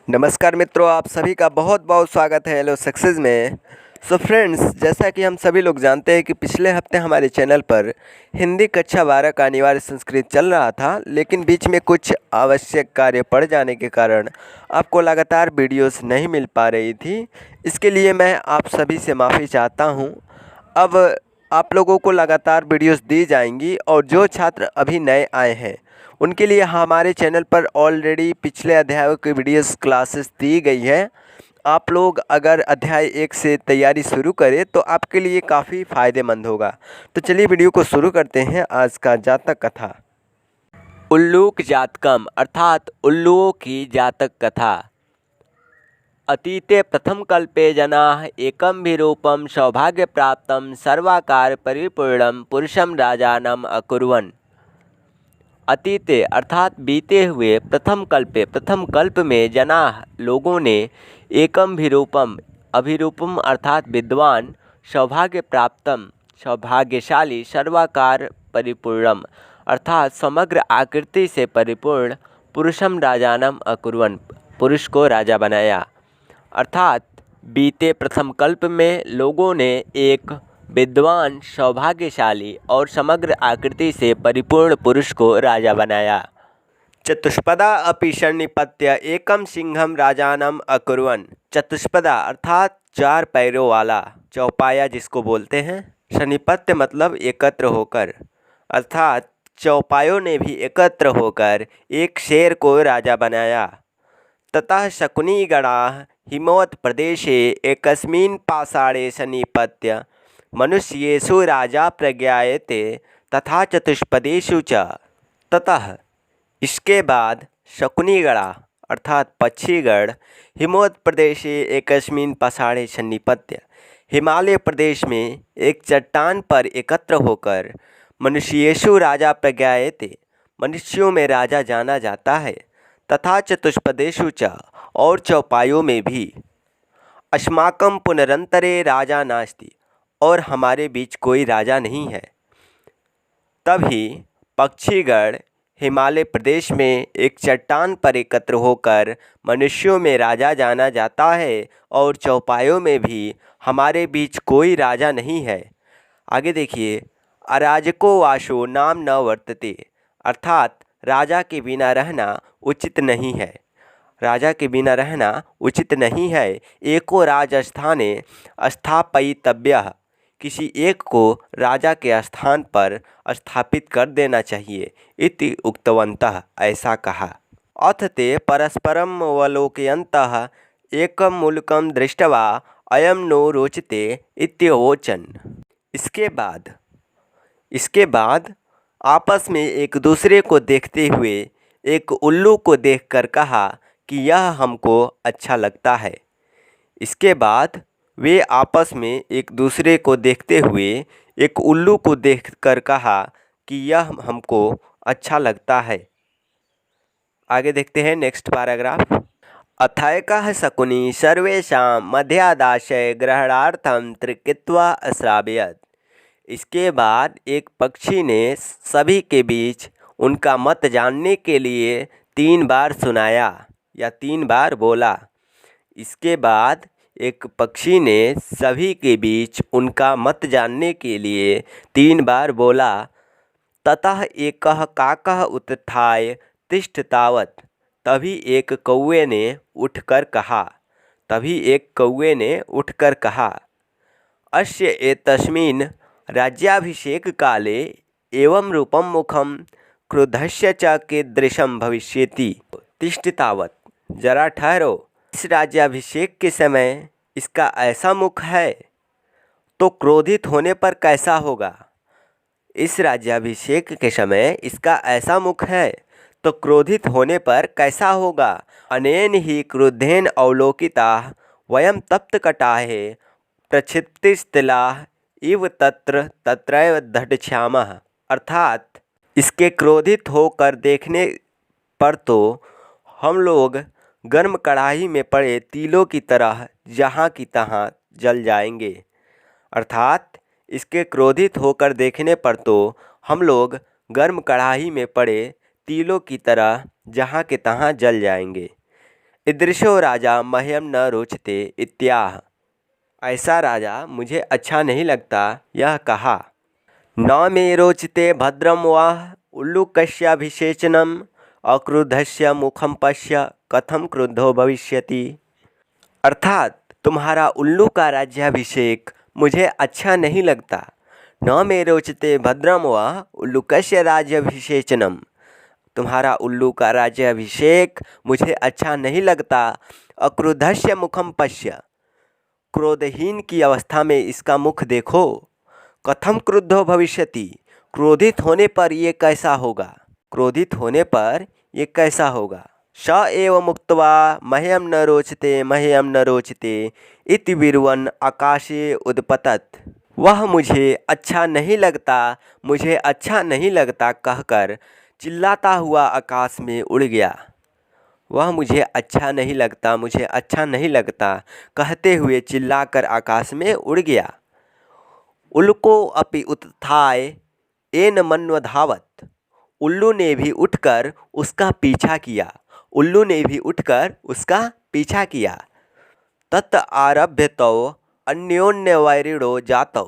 नमस्कार मित्रों, आप सभी का बहुत बहुत स्वागत है हेलो सक्सेस में। सो फ्रेंड्स, जैसा कि हम सभी लोग जानते हैं कि पिछले हफ्ते हमारे चैनल पर हिंदी कक्षा 12 का अनिवार्य संस्कृत चल रहा था, लेकिन बीच में कुछ आवश्यक कार्य पड़ जाने के कारण आपको लगातार वीडियोस नहीं मिल पा रही थी। इसके लिए मैं आप सभी से माफ़ी चाहता हूं। अब आप लोगों को लगातार वीडियोस दी जाएंगी और जो छात्र अभी नए आए हैं उनके लिए हमारे चैनल पर ऑलरेडी पिछले अध्यायों की वीडियोस क्लासेस दी गई है। आप लोग अगर अध्याय 1 से तैयारी शुरू करें तो आपके लिए काफ़ी फ़ायदेमंद होगा। तो चलिए वीडियो को शुरू करते हैं। आज का जातक कथा उल्लूक जातकम अर्थात उल्लुओं की जातक कथा। अतीते प्रथमकल्पे जनाः एकं विरूपं सौभाग्यप्राप्तं सर्वाकारपरिपूर्णं पुरुषं राजानम् अकुर्वन्। अतीते अर्थात बीते हुए प्रथम कल्प में जनाः लोगों ने एकम विरूपम अभिरूपम अर्थात विद्वान सौभाग्य प्राप्तम सौभाग्यशाली सर्वाकार परिपूर्णम अर्थात समग्र आकृति से परिपूर्ण पुरुषम राजानम अकुर्वन् पुरुष को राजा बनाया। अर्थात बीते प्रथम कल्प में लोगों ने एक विद्वान सौभाग्यशाली और समग्र आकृति से परिपूर्ण पुरुष को राजा बनाया। चतुष्पदा अपि सन्निपत्य एकम सिंहम राजानम अकुर्वन्। चतुष्पदा अर्थात 4 पैरों वाला, चौपाया जिसको बोलते हैं। सन्निपत्य मतलब एकत्र होकर, अर्थात चौपायों ने भी एकत्र होकर एक शेर को राजा बनाया। ततः शकुनिगणाः हिमवत्प्रदेशे एकस्मिन् पाषाणे सन्निपत्य मनुष्येषु राजा प्रज्ञायते तथा चतुष्पदेषु च। ततः इसके बाद शकुनिगणा अर्थात पक्षीगण हिमवत प्रदेशे एकस्मिन् पाषाणे सन्निपत्य हिमालय प्रदेश में एक चट्टान पर एकत्र होकर मनुष्येषु राजा प्रज्ञायते मनुष्यों में राजा जाना जाता है तथा चतुष्पदेषु च और चौपायों में भी। अस्माकं पुनरंतरे राजा नास्ति और हमारे बीच कोई राजा नहीं है। तभी पक्षीगण हिमालय प्रदेश में एक चट्टान पर एकत्र होकर मनुष्यों में राजा जाना जाता है और चौपायों में भी हमारे बीच कोई राजा नहीं है। आगे देखिए, अराजको वासो नाम न वर्तते अर्थात राजा के बिना रहना उचित नहीं है। राजा के बिना रहना उचित नहीं है। एको राजस्थाने स्थापयितव्यः किसी एक को राजा के स्थान पर स्थापित कर देना चाहिए इति उक्तवन्तः ऐसा कहा। अथ ते परस्परम अवलोकयन्तः एकं मुल्कं दृष्ट्वा अयं नो रोचते इत्यवोचन्। इसके बाद आपस में एक दूसरे को देखते हुए एक उल्लू को देखकर कहा कि यह हमको अच्छा लगता है। इसके बाद वे आपस में एक दूसरे को देखते हुए एक उल्लू को देखकर कहा कि यह हमको अच्छा लगता है। आगे देखते हैं नेक्स्ट पैराग्राफ। अथैकः शकुनी सर्वेषां मध्यादाशय ग्रहणार्थं त्रिकित्वा अश्रावयत्। इसके बाद एक पक्षी ने सभी के बीच उनका मत जानने के लिए 3 बार सुनाया या 3 बार बोला। इसके बाद एक पक्षी ने सभी के बीच उनका मत जानने के लिए 3 बार बोला। ततः एकः काकः उत्थाय तिष्ठ तावत्। तभी एक कौवे ने उठकर कहा अस्य एतस्मिन् राज्याभिषेक काले एवं रूपं मुखं क्रुद्धस्य च कीदृशं भविष्यति। तिष्ठ तावत्, जरा ठहरो, इस राज्याभिषेक के समय इसका ऐसा मुख है तो क्रोधित होने पर कैसा होगा। इस राज्याभिषेक के समय इसका ऐसा मुख है तो क्रोधित होने पर कैसा होगा। अनेन ही क्रुद्धेन अवलोकिताः वयं तप्तकटाः प्रक्षिप्तिस्तिलाः इव तत्र तत्रैव दह्स्यामः। अर्थात इसके क्रोधित होकर देखने पर तो हम लोग गर्म कढ़ाई में पड़े तिलों की तरह जहाँ की तहाँ जल जाएंगे। अर्थात इसके क्रोधित होकर देखने पर तो हम लोग गर्म कढ़ाई में पड़े तिलों की तरह जहाँ के तहाँ जल जाएंगे। ईदृशो राजा मह्यम न रोचते इत्याह। ऐसा राजा मुझे अच्छा नहीं लगता, यह कहा। न मे रोचते भद्रम वा उल्लूकस्याभिषेचनम अक्रुद्धस्य मुखम पश्य कथम क्रुद्धो भविष्यति। अर्थात तुम्हारा उल्लू का राज्याभिषेक मुझे अच्छा नहीं लगता। न मे रोचते भद्रम वा उल्लूकस्य राज्याभिषेचनम, तुम्हारा उल्लू का राज्याभिषेक मुझे अच्छा नहीं लगता। अक्रुद्धस्य मुखम पश्य, क्रोधहीन की अवस्था में इसका मुख देखो। कथम क्रुद्धो भविष्यति, क्रोधित होने पर ये कैसा होगा, क्रोधित होने पर ये कैसा होगा। स एव मुक्त्वा मह्यम न रोचते मह्यम न रोचते इति विरुवन आकाशे उद्पतत। वह मुझे अच्छा नहीं लगता, मुझे अच्छा नहीं लगता कहकर चिल्लाता हुआ आकाश में उड़ गया। वह मुझे अच्छा नहीं लगता, मुझे अच्छा नहीं लगता कहते हुए चिल्लाकर आकाश में उड़ गया। उल्को अपि उत्थाय एन मन्वधावत, उल्लू ने भी उठकर उसका पीछा किया। उल्लू ने भी उठकर उसका पीछा किया। तत् आरभ्य तो अन्योन्य वैरिणो जातौ,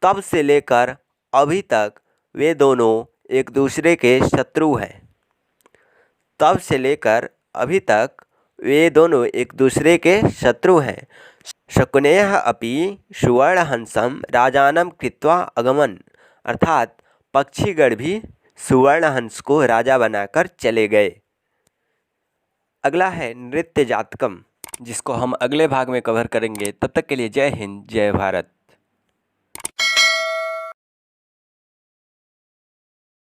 तब से लेकर अभी तक वे दोनों एक दूसरे के शत्रु हैं। तब से लेकर अभी तक वे दोनों एक दूसरे के शत्रु हैं। शकुनेः अपि सुवर्णहंसं राजानं कृत्वा अगमन, अर्थात पक्षीगण भी सुवर्णहंस को राजा बनाकर चले गए। अगला है नृत्य जातकम, जिसको हम अगले भाग में कवर करेंगे। तब तक के लिए जय हिंद, जय भारत।